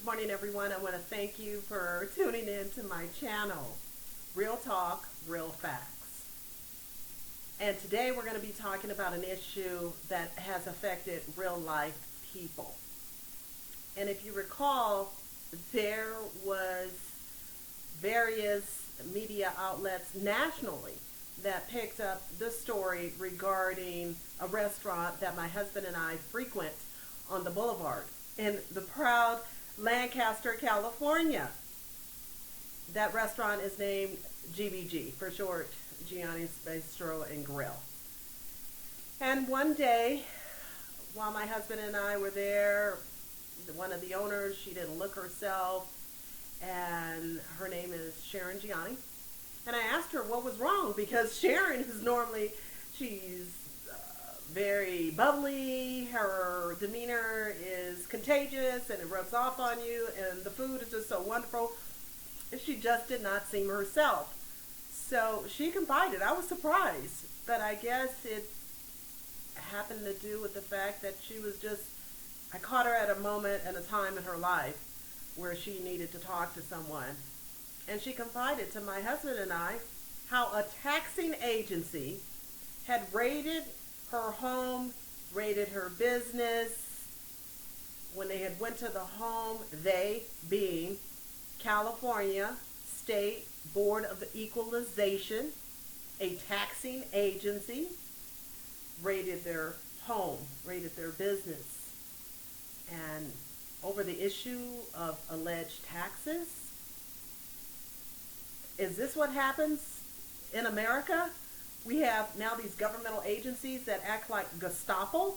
Good morning, everyone. I want to thank you for tuning in to my channel, Real Talk, Real Facts. And today we're going to be talking about an issue that has affected real life people. And if you recall, there was various media outlets nationally that picked up the story regarding a restaurant that my husband and I frequent on the boulevard in the proud Lancaster, California. That restaurant is named GBG, for short, Gianni's Bistro and Grill. And one day, while my husband and I were there, one of the owners, she didn't look herself, and her name is Sharon Gianni. And I asked her what was wrong, because Sharon is normally, she's very bubbly, her demeanor is contagious, and it rubs off on you, and the food is just so wonderful. She just did not seem herself. So she confided. I was surprised, but I guess it happened to do with the fact that she was just, I caught her at a moment and a time in her life where she needed to talk to someone. And she confided to my husband and I how a taxing agency had raided her home, raided her business. When they had went to the home, they being California State Board of Equalization, a taxing agency, raided their home, raided their business. And over the issue of alleged taxes, is this what happens in America? We have now these governmental agencies that act like Gestapo,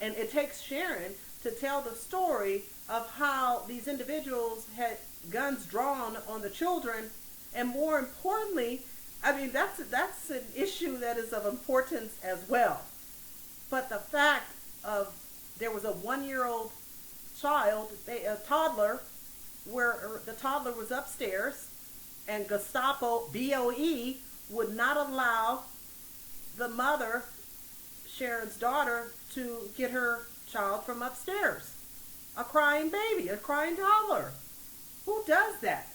and it takes Sharon to tell the story of how these individuals had guns drawn on the children, and more importantly, I mean, that's an issue that is of importance as well. But the fact of there was a 1-year-old child, a toddler, where the toddler was upstairs, and Gestapo, BOE, would not allow the mother, Sharon's daughter, to get her child from upstairs. A crying baby, a crying toddler. Who does that?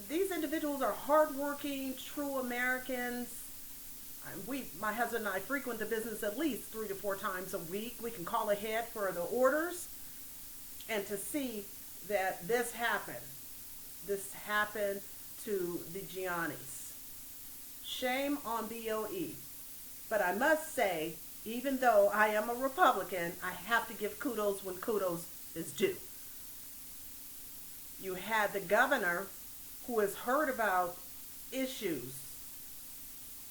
These individuals are hardworking, true Americans. My husband and I frequent the business at least 3 to 4 times a week. We can call ahead for the orders, and to see that this happened. This happened to the Giannis. Shame on BOE. But I must say, even though I am a Republican, I have to give kudos when kudos is due. You had the governor who has heard about issues.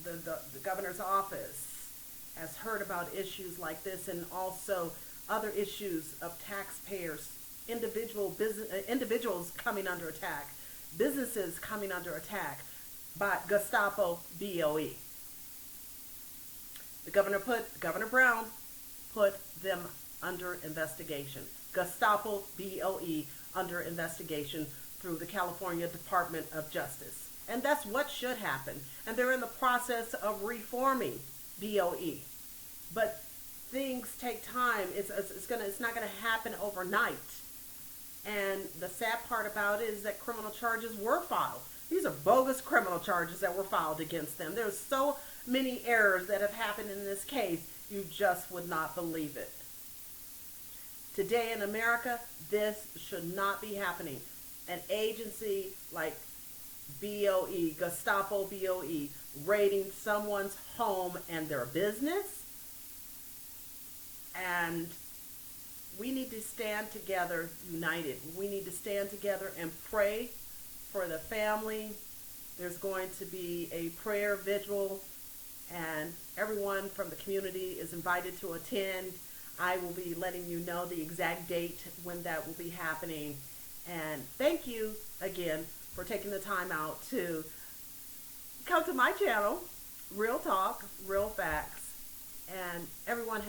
The governor's office has heard about issues like this, and also other issues of taxpayers, individuals coming under attack, businesses coming under attack by Gestapo, BOE. Governor Brown put them under investigation. Gestapo, BOE, under investigation through the California Department of Justice. And that's what should happen. And they're in the process of reforming BOE. But things take time. It's not gonna happen overnight. And the sad part about it is that criminal charges were filed. These are bogus criminal charges that were filed against them. There's so many errors that have happened in this case, you just would not believe it. Today in America, this should not be happening. An agency like BOE, Gestapo BOE, raiding someone's home and their business. And we need to stand together united. We need to stand together and pray for the family. There's going to be a prayer vigil, and everyone from the community is invited to attend. I will be letting you know the exact date when that will be happening. And thank you again for taking the time out to come to my channel, Real Talk, Real Facts. And everyone have